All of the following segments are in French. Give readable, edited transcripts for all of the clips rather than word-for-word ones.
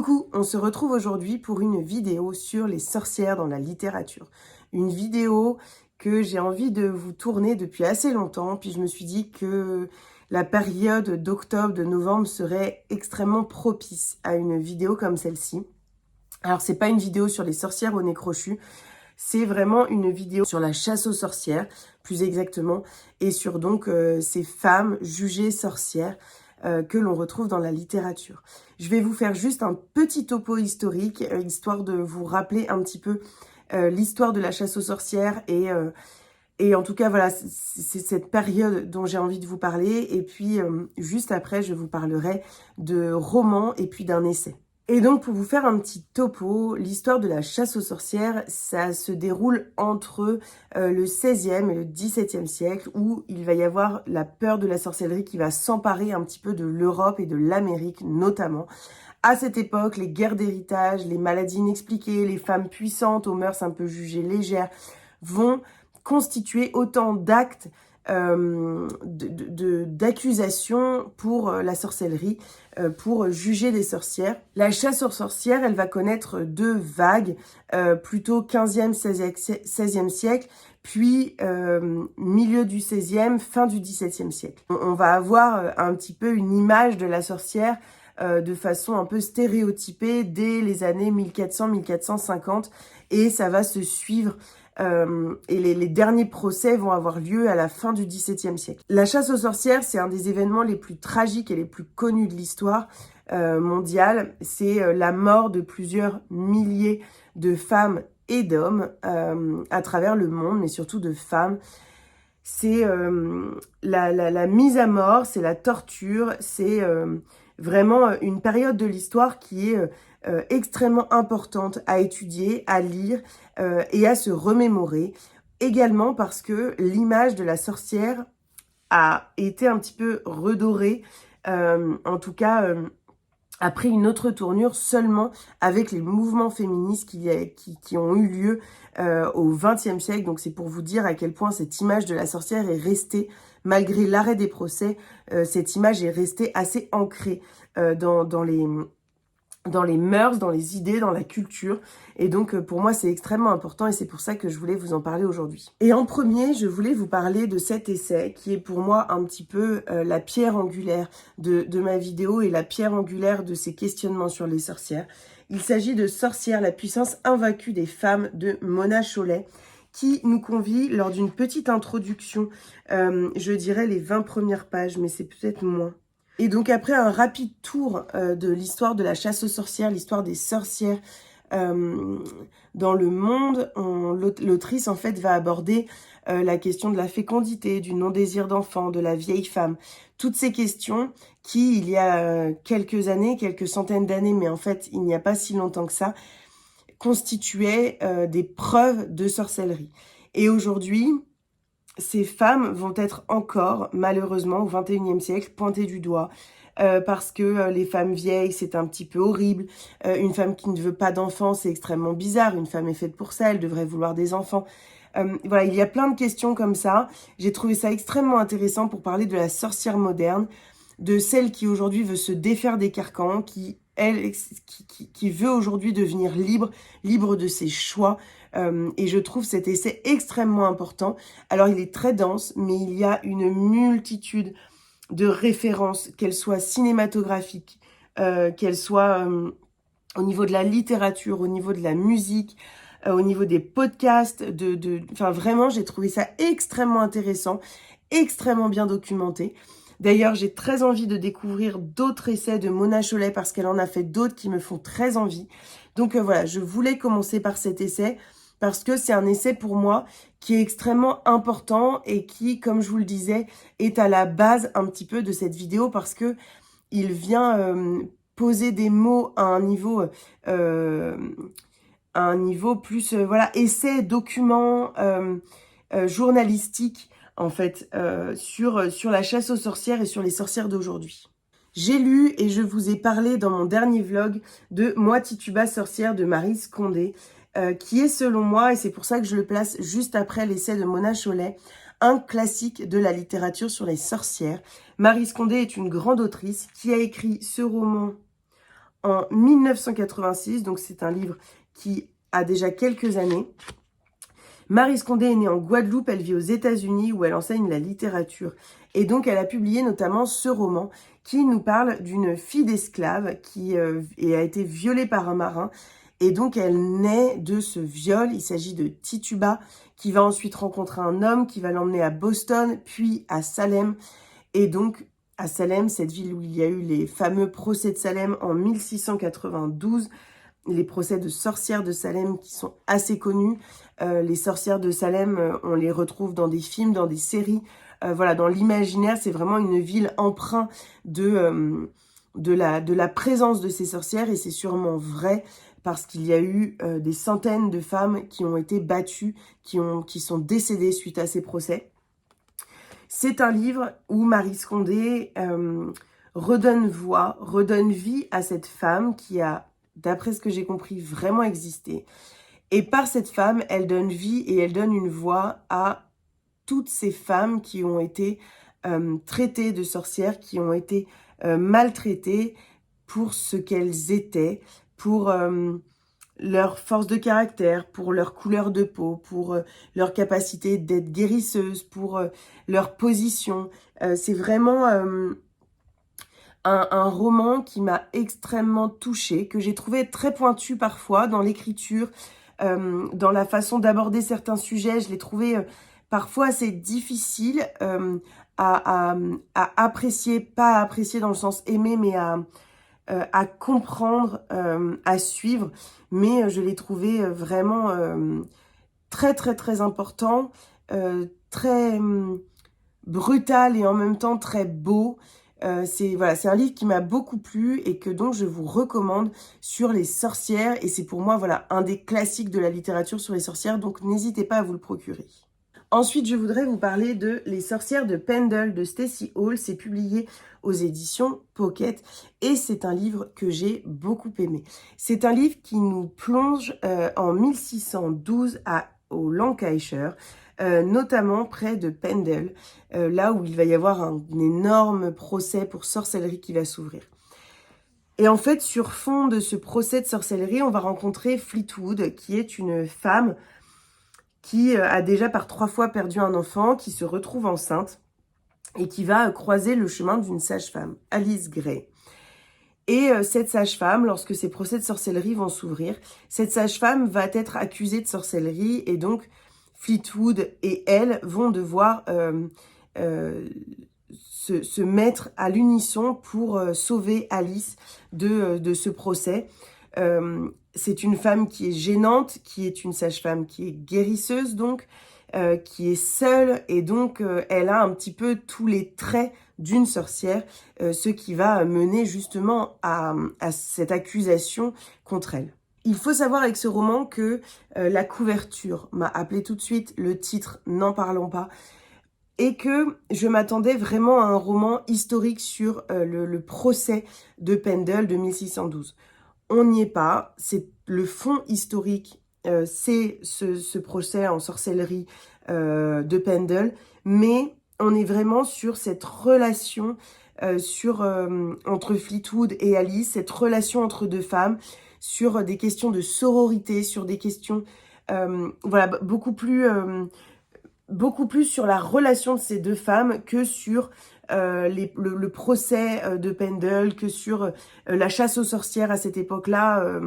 Coucou, on se retrouve aujourd'hui pour une vidéo sur les sorcières dans la littérature. Une vidéo que j'ai envie de vous tourner depuis assez longtemps, puis je me suis dit que la période d'octobre, de novembre serait extrêmement propice à une vidéo comme celle-ci. Alors c'est pas une vidéo sur les sorcières au nez crochu, c'est vraiment une vidéo sur la chasse aux sorcières, plus exactement, et sur donc ces femmes jugées sorcières que l'on retrouve dans la littérature. Je vais vous faire juste un petit topo historique, histoire de vous rappeler un petit peu l'histoire de la chasse aux sorcières et en tout cas, voilà, c'est cette période dont j'ai envie de vous parler. Et puis, juste après, je vous parlerai de romans et puis d'un essai. Et donc, pour vous faire un petit topo, l'histoire de la chasse aux sorcières, ça se déroule entre le XVIe et le XVIIe siècle, où il va y avoir la peur de la sorcellerie qui va s'emparer un petit peu de l'Europe et de l'Amérique notamment. À cette époque, les guerres d'héritage, les maladies inexpliquées, les femmes puissantes aux mœurs un peu jugées légères vont constituer autant d'actes d'accusations pour la sorcellerie, pour juger des sorcières. La chasse aux sorcières, elle va connaître deux vagues, plutôt 15e, 16e siècle, puis milieu du 16e, fin du 17e siècle. On va avoir un petit peu une image de la sorcière de façon un peu stéréotypée dès les années 1400-1450 et ça va se suivre et les derniers procès vont avoir lieu à la fin du XVIIe siècle. La chasse aux sorcières, c'est un des événements les plus tragiques et les plus connus de l'histoire mondiale. C'est la mort de plusieurs milliers de femmes et d'hommes à travers le monde, mais surtout de femmes. C'est la mise à mort, c'est la torture, c'est vraiment une période de l'histoire qui est extrêmement importante à étudier, à lire et à se remémorer. Également parce que l'image de la sorcière a été un petit peu redorée, en tout cas a pris une autre tournure seulement avec les mouvements féministes qui ont eu lieu au XXe siècle. Donc c'est pour vous dire à quel point cette image de la sorcière est restée, malgré l'arrêt des procès, cette image est restée assez ancrée dans les mœurs, dans les idées, dans la culture. Et donc, pour moi, c'est extrêmement important et c'est pour ça que je voulais vous en parler aujourd'hui. Et en premier, je voulais vous parler de cet essai qui est pour moi un petit peu la pierre angulaire de ma vidéo et la pierre angulaire de ces questionnements sur les sorcières. Il s'agit de Sorcières, la puissance invaincue des femmes de Mona Chollet, qui nous convie lors d'une petite introduction, je dirais les 20 premières pages, mais c'est peut-être moins. Et donc après un rapide tour de l'histoire de la chasse aux sorcières, l'histoire des sorcières dans le monde, l'autrice en fait va aborder la question de la fécondité, du non-désir d'enfant, de la vieille femme. Toutes ces questions qui, il y a quelques années, quelques centaines d'années, mais en fait il n'y a pas si longtemps que ça, constituaient des preuves de sorcellerie. Et aujourd'hui, ces femmes vont être encore, malheureusement, au XXIe siècle, pointées du doigt. Parce que les femmes vieilles, c'est un petit peu horrible. Une femme qui ne veut pas d'enfants, c'est extrêmement bizarre. Une femme est faite pour ça, elle devrait vouloir des enfants. Voilà, il y a plein de questions comme ça. J'ai trouvé ça extrêmement intéressant pour parler de la sorcière moderne, de celle qui aujourd'hui veut se défaire des carcans, qui veut aujourd'hui devenir libre de ses choix. Et je trouve cet essai extrêmement important. Alors, il est très dense, mais il y a une multitude de références, qu'elles soient cinématographiques, qu'elles soient au niveau de la littérature, au niveau de la musique, au niveau des podcasts. Enfin, vraiment, j'ai trouvé ça extrêmement intéressant, extrêmement bien documenté. D'ailleurs, j'ai très envie de découvrir d'autres essais de Mona Chollet parce qu'elle en a fait d'autres qui me font très envie. Donc voilà, je voulais commencer par cet essai parce que c'est un essai pour moi qui est extrêmement important et qui, comme je vous le disais, est à la base un petit peu de cette vidéo parce que il vient poser des mots à un niveau plus, voilà, essai, document, journalistique, en fait, sur la chasse aux sorcières et sur les sorcières d'aujourd'hui. J'ai lu et je vous ai parlé dans mon dernier vlog de Moi Tituba sorcière de Maryse Condé, qui est selon moi, et c'est pour ça que je le place juste après l'essai de Mona Chollet, un classique de la littérature sur les sorcières. Maryse Condé est une grande autrice qui a écrit ce roman en 1986, donc c'est un livre qui a déjà quelques années. Maryse Condé est née en Guadeloupe, elle vit aux États-Unis où elle enseigne la littérature. Et donc elle a publié notamment ce roman qui nous parle d'une fille d'esclave qui a été violée par un marin. Et donc elle naît de ce viol, il s'agit de Tituba qui va ensuite rencontrer un homme qui va l'emmener à Boston, puis à Salem. Et donc à Salem, cette ville où il y a eu les fameux procès de Salem en 1692, les procès de sorcières de Salem qui sont assez connus. Les sorcières de Salem, on les retrouve dans des films, dans des séries. Voilà, dans l'imaginaire, c'est vraiment une ville empreinte de la présence de ces sorcières. Et c'est sûrement vrai parce qu'il y a eu des centaines de femmes qui ont été battues, qui sont décédées suite à ces procès. C'est un livre où Maryse Condé redonne voix, redonne vie à cette femme qui a, d'après ce que j'ai compris, vraiment existé. Et par cette femme, elle donne vie et elle donne une voix à toutes ces femmes qui ont été traitées de sorcières, qui ont été maltraitées pour ce qu'elles étaient, pour leur force de caractère, pour leur couleur de peau, pour leur capacité d'être guérisseuse, pour leur position. C'est vraiment un roman qui m'a extrêmement touchée, que j'ai trouvé très pointu parfois dans l'écriture, dans la façon d'aborder certains sujets. Je l'ai trouvé parfois assez difficile à apprécier, pas à apprécier dans le sens aimer, mais à comprendre, à suivre. Mais je l'ai trouvé vraiment très très très important, très brutal et en même temps très beau. C'est un livre qui m'a beaucoup plu et que donc je vous recommande sur les sorcières. Et c'est pour moi un des classiques de la littérature sur les sorcières, donc n'hésitez pas à vous le procurer. Ensuite, je voudrais vous parler de Les sorcières de Pendle de Stacey Hall. C'est publié aux éditions Pocket et c'est un livre que j'ai beaucoup aimé. C'est un livre qui nous plonge en 1612 au Lancashire, notamment près de Pendle, là où il va y avoir un énorme procès pour sorcellerie qui va s'ouvrir. Et en fait, sur fond de ce procès de sorcellerie, on va rencontrer Fleetwood, qui est une femme qui a déjà par 3 fois perdu un enfant, qui se retrouve enceinte et qui va croiser le chemin d'une sage-femme, Alice Gray. Et cette sage-femme, lorsque ces procès de sorcellerie vont s'ouvrir, cette sage-femme va être accusée de sorcellerie et donc Fleetwood et elle vont devoir se mettre à l'unisson pour sauver Alice de ce procès. C'est une femme qui est gênante, qui est une sage-femme qui est guérisseuse donc, qui est seule et donc elle a un petit peu tous les traits d'une sorcière, ce qui va mener justement à cette accusation contre elle. Il faut savoir avec ce roman que la couverture m'a appelé tout de suite, le titre « N'en parlons pas », et que je m'attendais vraiment à un roman historique sur le procès de Pendle de 1612. On n'y est pas, c'est le fond historique, c'est ce procès en sorcellerie de Pendle, mais on est vraiment sur cette relation entre Fleetwood et Alice, cette relation entre deux femmes, sur des questions de sororité, sur des questions beaucoup plus sur la relation de ces deux femmes que sur le procès de Pendle, que sur la chasse aux sorcières à cette époque-là.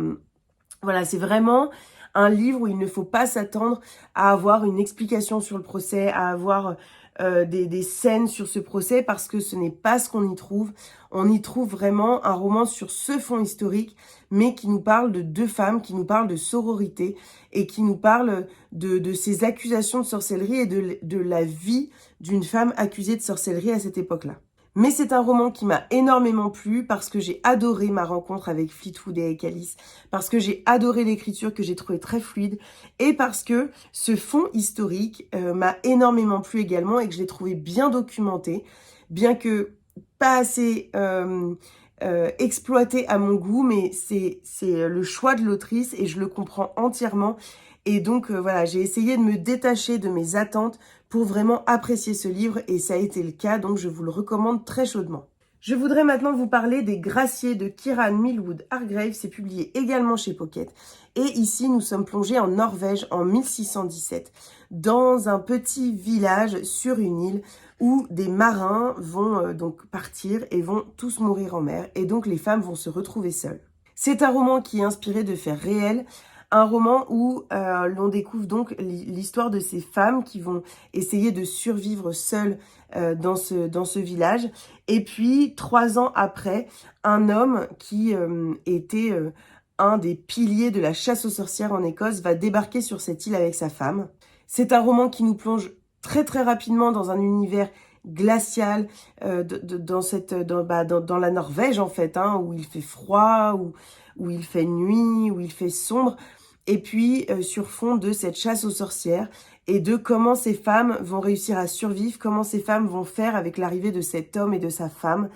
C'est vraiment un livre où il ne faut pas s'attendre à avoir une explication sur le procès, à avoir des scènes sur ce procès, parce que ce n'est pas ce qu'on y trouve. On y trouve vraiment un roman sur ce fond historique, mais qui nous parle de deux femmes, qui nous parle de sororité, et qui nous parle de ces accusations de sorcellerie et de la vie d'une femme accusée de sorcellerie à cette époque-là. Mais c'est un roman qui m'a énormément plu parce que j'ai adoré ma rencontre avec Fleetwood et avec Alice, parce que j'ai adoré l'écriture que j'ai trouvée très fluide et parce que ce fond historique m'a énormément plu également et que je l'ai trouvé bien documenté, bien que pas assez exploité à mon goût, mais c'est le choix de l'autrice et je le comprends entièrement. Et donc j'ai essayé de me détacher de mes attentes pour vraiment apprécier ce livre et ça a été le cas, donc je vous le recommande très chaudement. Je voudrais maintenant vous parler des Graciés de Kieran Millwood Hargrave, c'est publié également chez Pocket. Et ici, nous sommes plongés en Norvège en 1617, dans un petit village sur une île où des marins vont donc partir et vont tous mourir en mer. Et donc les femmes vont se retrouver seules. C'est un roman qui est inspiré de faits réels, un roman où l'on découvre donc l'histoire de ces femmes qui vont essayer de survivre seules dans ce village. Et puis, 3 ans après, un homme qui était un des piliers de la chasse aux sorcières en Écosse va débarquer sur cette île avec sa femme. C'est un roman qui nous plonge très très rapidement dans un univers glacial, dans la Norvège en fait, hein, où il fait froid, où il fait nuit, où il fait sombre, et puis sur fond de cette chasse aux sorcières et de comment ces femmes vont réussir à survivre, comment ces femmes vont faire avec l'arrivée de cet homme et de sa femme.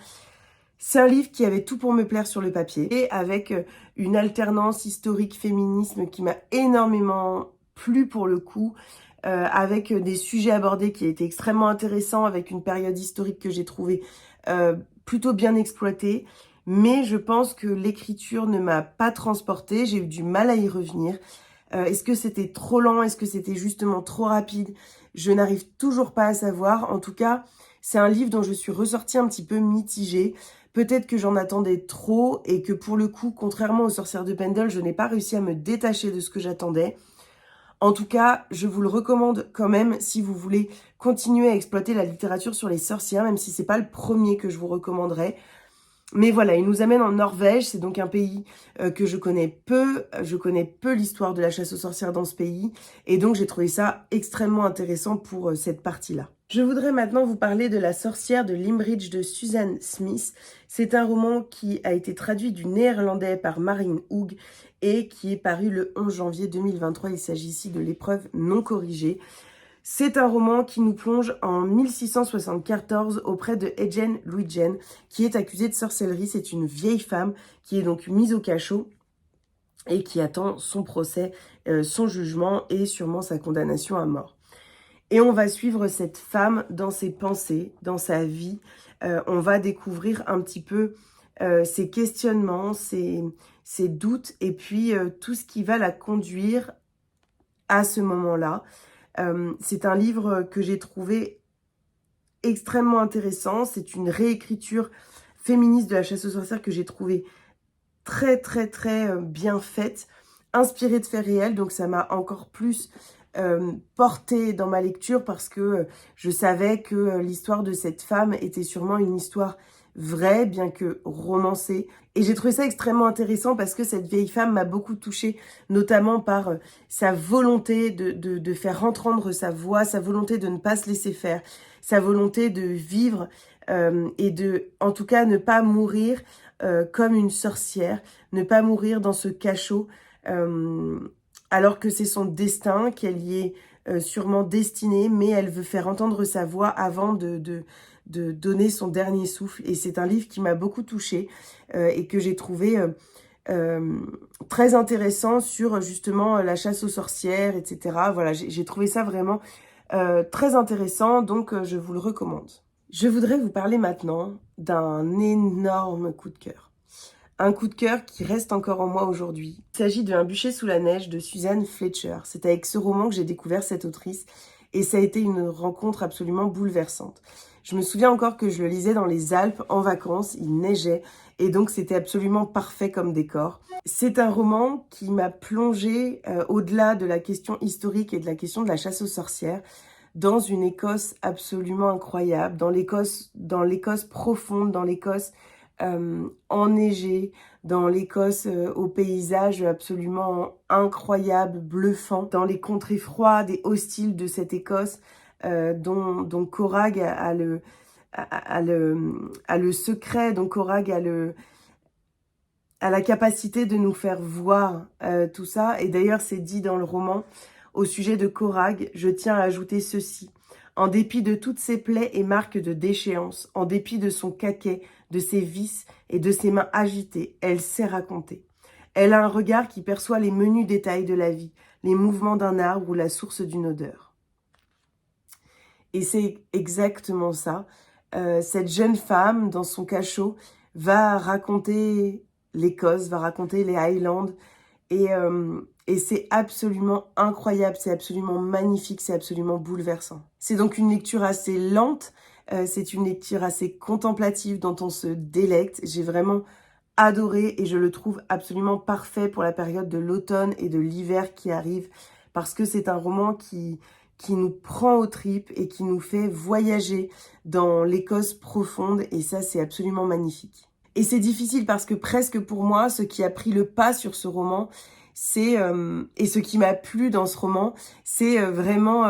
C'est un livre qui avait tout pour me plaire sur le papier, et avec une alternance historique-féminisme qui m'a énormément plu pour le coup, avec des sujets abordés qui étaient extrêmement intéressants, avec une période historique que j'ai trouvée plutôt bien exploitée. Mais je pense que l'écriture ne m'a pas transportée, j'ai eu du mal à y revenir. Est-ce que c'était trop lent? Est-ce que c'était justement trop rapide? Je n'arrive toujours pas à savoir. En tout cas, c'est un livre dont je suis ressortie un petit peu mitigée. Peut-être que j'en attendais trop et que pour le coup, contrairement aux Sorcières de Pendle, je n'ai pas réussi à me détacher de ce que j'attendais. En tout cas, je vous le recommande quand même si vous voulez continuer à exploiter la littérature sur les sorcières, même si c'est pas le premier que je vous recommanderais. Mais voilà, il nous amène en Norvège, c'est donc un pays que je connais peu. Je connais peu l'histoire de la chasse aux sorcières dans ce pays. Et donc j'ai trouvé ça extrêmement intéressant pour cette partie-là. Je voudrais maintenant vous parler de La sorcière de Limbridge de Susan Smith. C'est un roman qui a été traduit du néerlandais par Marine Hoog et qui est paru le 11 janvier 2023. Il s'agit ici de l'épreuve non corrigée. C'est un roman qui nous plonge en 1674 auprès de Hedjen Luijen, qui est accusée de sorcellerie. C'est une vieille femme qui est donc mise au cachot et qui attend son procès, son jugement et sûrement sa condamnation à mort. Et on va suivre cette femme dans ses pensées, dans sa vie. On va découvrir un petit peu ses questionnements, ses doutes et puis tout ce qui va la conduire à ce moment-là. C'est un livre que j'ai trouvé extrêmement intéressant. C'est une réécriture féministe de la chasse aux sorcières que j'ai trouvé très très très bien faite, inspirée de faits réels. Donc ça m'a encore plus portée dans ma lecture parce que je savais que l'histoire de cette femme était sûrement une histoire vraie, bien que romancée. Et j'ai trouvé ça extrêmement intéressant parce que cette vieille femme m'a beaucoup touchée, notamment par sa volonté de faire entendre sa voix, sa volonté de ne pas se laisser faire, sa volonté de vivre et de, en tout cas, ne pas mourir comme une sorcière, ne pas mourir dans ce cachot, alors que c'est son destin, qu'elle y est sûrement destinée, mais elle veut faire entendre sa voix avant de donner son dernier souffle. Et c'est un livre qui m'a beaucoup touchée et que j'ai trouvé très intéressant sur justement la chasse aux sorcières, etc. Voilà, j'ai trouvé ça vraiment très intéressant, donc je vous le recommande. Je voudrais vous parler maintenant d'un énorme coup de cœur. Un coup de cœur qui reste encore en moi aujourd'hui. Il s'agit de Un bûcher sous la neige de Suzanne Fletcher. C'est avec ce roman que j'ai découvert cette autrice et ça a été une rencontre absolument bouleversante. Je me souviens encore que je le lisais dans les Alpes en vacances, il neigeait et donc c'était absolument parfait comme décor. C'est un roman qui m'a plongée au-delà de la question historique et de la question de la chasse aux sorcières dans une Écosse absolument incroyable, dans l'Écosse profonde, dans l'Écosse enneigée, dans l'Écosse au paysage absolument incroyable, bluffant, dans les contrées froides et hostiles de cette Écosse dont Corag a le secret, dont Corag a la capacité de nous faire voir tout ça. Et d'ailleurs, c'est dit dans le roman, au sujet de Corag, je tiens à ajouter ceci. En dépit de toutes ses plaies et marques de déchéance, en dépit de son caquet, de ses vices et de ses mains agitées, elle sait raconter. Elle a un regard qui perçoit les menus détails de la vie, les mouvements d'un arbre ou la source d'une odeur. Et c'est exactement ça. cette jeune femme, dans son cachot, va raconter l'Écosse, va raconter les Highlands. Et c'est absolument incroyable, c'est absolument magnifique, c'est absolument bouleversant. C'est donc une lecture assez lente, c'est une lecture assez contemplative dont on se délecte. J'ai vraiment adoré et je le trouve absolument parfait pour la période de l'automne et de l'hiver qui arrive, parce que c'est un roman qui nous prend aux tripes et qui nous fait voyager dans l'Écosse profonde, et ça c'est absolument magnifique. Et c'est difficile parce que presque pour moi, ce qui a pris le pas sur ce roman, c'est et ce qui m'a plu dans ce roman, c'est vraiment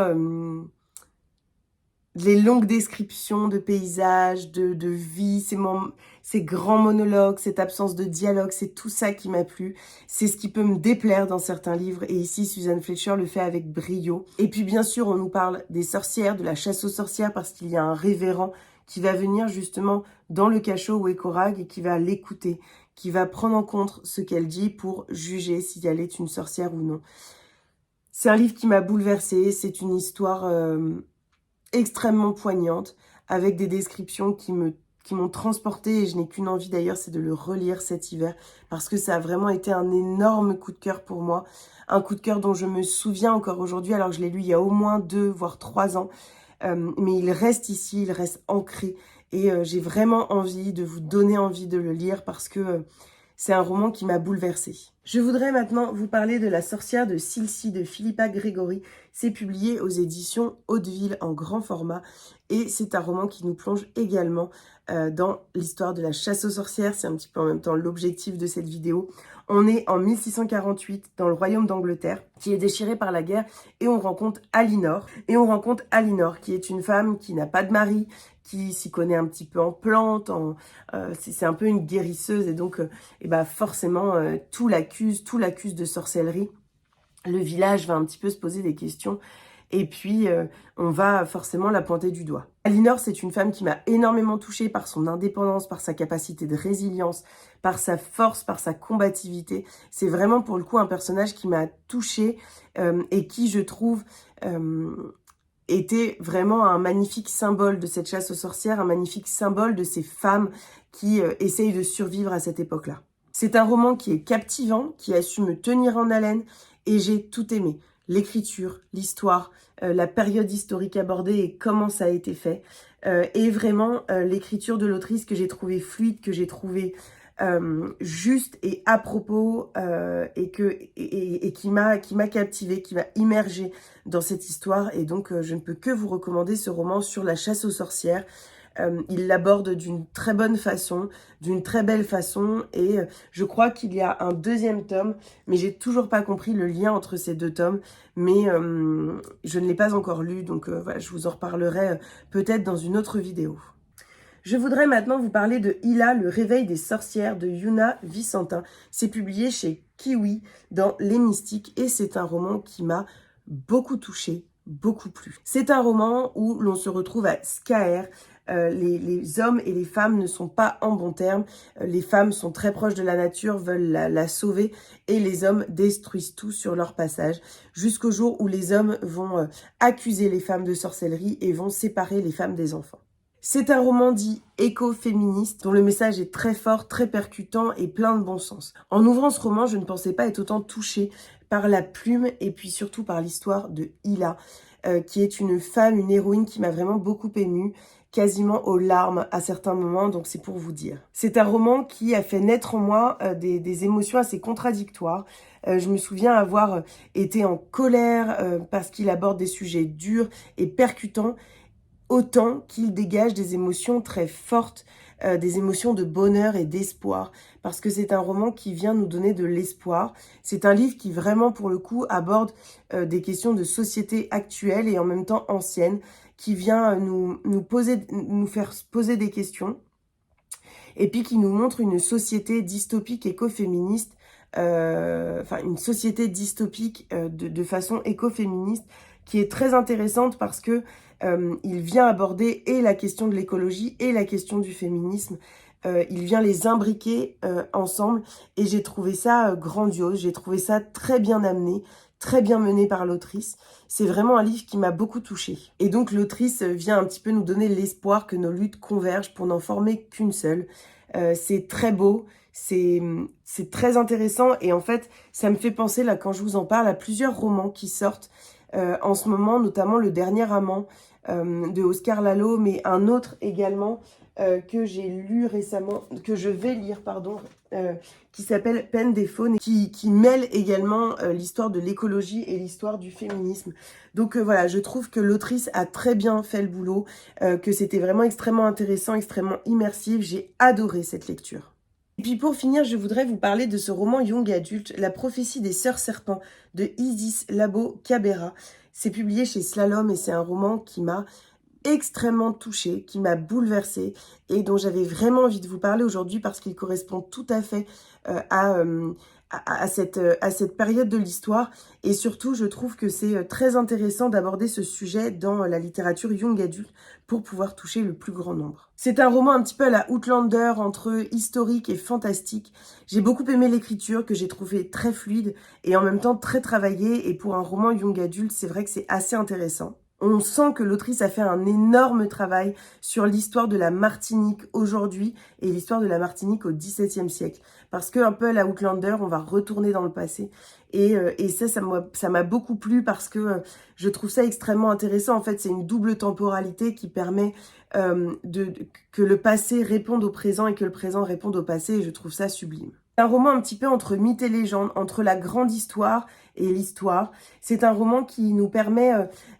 les longues descriptions de paysages, de vie, ces grands monologues, cette absence de dialogue, c'est tout ça qui m'a plu. C'est ce qui peut me déplaire dans certains livres, et ici Suzanne Fletcher le fait avec brio. Et puis bien sûr, on nous parle des sorcières, de la chasse aux sorcières, parce qu'il y a un révérend qui va venir justement dans le cachot où est Corag et qui va l'écouter, qui va prendre en compte ce qu'elle dit pour juger si elle est une sorcière ou non. C'est un livre qui m'a bouleversée, c'est une histoire extrêmement poignante, avec des descriptions qui m'ont transportée, et je n'ai qu'une envie d'ailleurs, c'est de le relire cet hiver, parce que ça a vraiment été un énorme coup de cœur pour moi, un coup de cœur dont je me souviens encore aujourd'hui, alors que je l'ai lu il y a au moins 2 voire 3 ans, mais il reste ici, il reste ancré, et j'ai vraiment envie de vous donner envie de le lire, parce que c'est un roman qui m'a bouleversée. Je voudrais maintenant vous parler de La sorcière de Silcy de Philippa Gregory. C'est publié aux éditions Hauteville en grand format, et c'est un roman qui nous plonge également dans l'histoire de la chasse aux sorcières. C'est un petit peu en même temps l'objectif de cette vidéo. On est en 1648 dans le royaume d'Angleterre, qui est déchiré par la guerre, et on rencontre Alinor. Et on rencontre Alinor, qui est une femme qui n'a pas de mari, qui s'y connaît un petit peu en plantes, c'est un peu une guérisseuse, et donc forcément tout l'accuse de sorcellerie. Le village va un petit peu se poser des questions, et puis on va forcément la pointer du doigt. Alinor, c'est une femme qui m'a énormément touchée par son indépendance, par sa capacité de résilience, par sa force, par sa combativité. C'est vraiment pour le coup un personnage qui m'a touchée et qui, je trouve, était vraiment un magnifique symbole de cette chasse aux sorcières, un magnifique symbole de ces femmes qui essayent de survivre à cette époque-là. C'est un roman qui est captivant, qui a su me tenir en haleine, et j'ai tout aimé. L'écriture, l'histoire, la période historique abordée et comment ça a été fait. Et vraiment l'écriture de l'autrice que j'ai trouvée fluide, que j'ai trouvée juste et à propos, et qui m'a captivée, qui m'a immergée dans cette histoire. Et donc je ne peux que vous recommander ce roman sur la chasse aux sorcières. Il l'aborde d'une très bonne façon, d'une très belle façon, et je crois qu'il y a un 2e tome, mais j'ai toujours pas compris le lien entre ces 2 tomes, mais je ne l'ai pas encore lu, donc voilà, je vous en reparlerai peut-être dans une autre vidéo. Je voudrais maintenant vous parler de Hila, le réveil des sorcières de Yuna Vicentin. C'est publié chez Kiwi dans Les Mystiques, et c'est un roman qui m'a beaucoup touchée, beaucoup plu. C'est un roman où l'on se retrouve à Skaer. Les hommes et les femmes ne sont pas en bons termes. Les femmes sont très proches de la nature, veulent la sauver, et les hommes détruisent tout sur leur passage, jusqu'au jour où les hommes vont accuser les femmes de sorcellerie et vont séparer les femmes des enfants. C'est un roman dit écoféministe, dont le message est très fort, très percutant et plein de bon sens. En ouvrant ce roman, je ne pensais pas être autant touchée par la plume et puis surtout par l'histoire de Hila, qui est une femme, une héroïne qui m'a vraiment beaucoup émue, quasiment aux larmes à certains moments, donc c'est pour vous dire. C'est un roman qui a fait naître en moi des émotions assez contradictoires. Je me souviens avoir été en colère parce qu'il aborde des sujets durs et percutants, autant qu'il dégage des émotions très fortes, des émotions de bonheur et d'espoir, parce que c'est un roman qui vient nous donner de l'espoir. C'est un livre qui vraiment, pour le coup, aborde des questions de société actuelle et en même temps ancienne, qui vient nous faire poser des questions, et puis qui nous montre une société dystopique écoféministe, une société dystopique de façon écoféministe, qui est très intéressante parce que il vient aborder et la question de l'écologie et la question du féminisme. Il vient les imbriquer ensemble, et j'ai trouvé ça grandiose, j'ai trouvé ça très bien amené, très bien mené par l'autrice. C'est vraiment un livre qui m'a beaucoup touchée. Et donc l'autrice vient un petit peu nous donner l'espoir que nos luttes convergent pour n'en former qu'une seule. C'est très beau, c'est très intéressant et en fait, ça me fait penser, là, quand je vous en parle, à plusieurs romans qui sortent en ce moment, notamment Le Dernier Amant de Oscar Lalo, mais un autre également que j'ai lu récemment, que je vais lire, pardon, qui s'appelle Peine des Faunes, qui mêle également l'histoire de l'écologie et l'histoire du féminisme. Donc voilà, je trouve que l'autrice a très bien fait le boulot, que c'était vraiment extrêmement intéressant, extrêmement immersif. J'ai adoré cette lecture. Et puis pour finir, je voudrais vous parler de ce roman young adulte, La prophétie des sœurs serpents de Isis Labo Cabera. C'est publié chez Slalom et c'est un roman qui m'a extrêmement touchée, qui m'a bouleversée et dont j'avais vraiment envie de vous parler aujourd'hui parce qu'il correspond tout à fait à cette période de l'histoire. Et surtout, je trouve que c'est très intéressant d'aborder ce sujet dans la littérature young adulte pour pouvoir toucher le plus grand nombre. C'est un roman un petit peu à la Outlander, entre historique et fantastique. J'ai beaucoup aimé l'écriture, que j'ai trouvé très fluide et en même temps très travaillée. Et pour un roman young adulte, c'est vrai que c'est assez intéressant. On sent que l'autrice a fait un énorme travail sur l'histoire de la Martinique aujourd'hui et l'histoire de la Martinique au XVIIe siècle. Parce que un peu à la Outlander, on va retourner dans le passé. Et ça m'a beaucoup plu parce que je trouve ça extrêmement intéressant. En fait, c'est une double temporalité qui permet que le passé réponde au présent et que le présent réponde au passé. Et je trouve ça sublime. C'est un roman un petit peu entre mythe et légende, entre la grande histoire et l'histoire. C'est un roman qui nous permet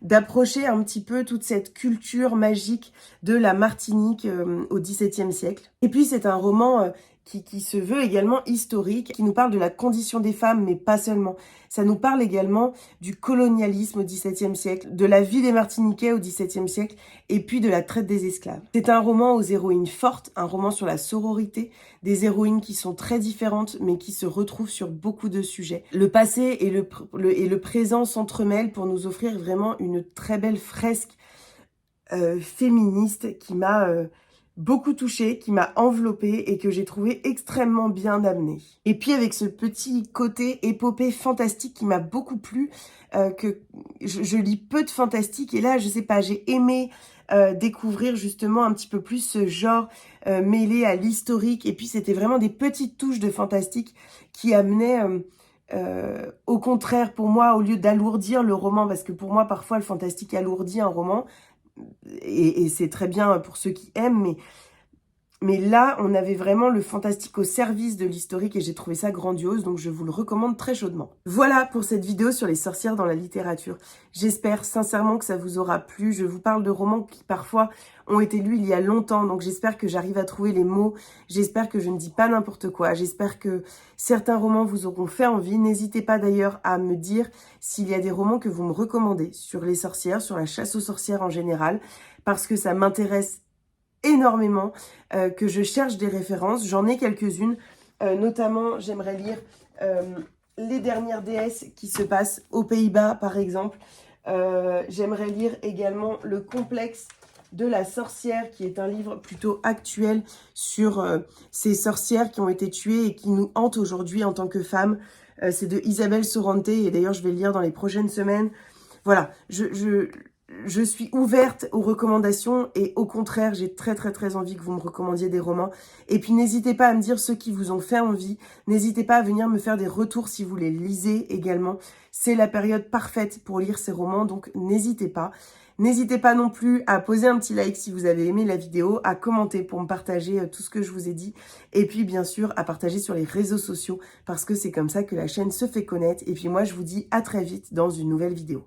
d'approcher un petit peu toute cette culture magique de la Martinique au XVIIe siècle. Et puis c'est un roman qui se veut également historique, qui nous parle de la condition des femmes, mais pas seulement. Ça nous parle également du colonialisme au XVIIe siècle, de la vie des Martiniquais au XVIIe siècle, et puis de la traite des esclaves. C'est un roman aux héroïnes fortes, un roman sur la sororité, des héroïnes qui sont très différentes, mais qui se retrouvent sur beaucoup de sujets. Le passé et le présent s'entremêlent pour nous offrir vraiment une très belle fresque féministe qui m'a beaucoup touchée, qui m'a enveloppée et que j'ai trouvé extrêmement bien amenée. Et puis avec ce petit côté épopée fantastique qui m'a beaucoup plu, que je lis peu de fantastique et là, je sais pas, j'ai aimé découvrir justement un petit peu plus ce genre mêlé à l'historique et puis c'était vraiment des petites touches de fantastique qui amenaient au contraire pour moi, au lieu d'alourdir le roman, parce que pour moi parfois le fantastique alourdit un roman, et c'est très bien pour ceux qui aiment, mais là, on avait vraiment le fantastique au service de l'historique et j'ai trouvé ça grandiose, donc je vous le recommande très chaudement. Voilà pour cette vidéo sur les sorcières dans la littérature. J'espère sincèrement que ça vous aura plu. Je vous parle de romans qui parfois ont été lus il y a longtemps, donc j'espère que j'arrive à trouver les mots. J'espère que je ne dis pas n'importe quoi. J'espère que certains romans vous auront fait envie. N'hésitez pas d'ailleurs à me dire s'il y a des romans que vous me recommandez sur les sorcières, sur la chasse aux sorcières en général, parce que ça m'intéresse énormément, que je cherche des références. J'en ai quelques-unes, notamment j'aimerais lire Les Dernières Déesses qui se passent aux Pays-Bas par exemple. J'aimerais lire également Le Complexe de la sorcière qui est un livre plutôt actuel sur ces sorcières qui ont été tuées et qui nous hantent aujourd'hui en tant que femmes. C'est de Isabelle Sorrente et d'ailleurs je vais le lire dans les prochaines semaines. Voilà, je suis ouverte aux recommandations et au contraire, j'ai très envie que vous me recommandiez des romans. Et puis n'hésitez pas à me dire ceux qui vous ont fait envie. N'hésitez pas à venir me faire des retours si vous les lisez également. C'est la période parfaite pour lire ces romans, donc n'hésitez pas. N'hésitez pas non plus à poser un petit like si vous avez aimé la vidéo, à commenter pour me partager tout ce que je vous ai dit. Et puis bien sûr, à partager sur les réseaux sociaux parce que c'est comme ça que la chaîne se fait connaître. Et puis moi, je vous dis à très vite dans une nouvelle vidéo.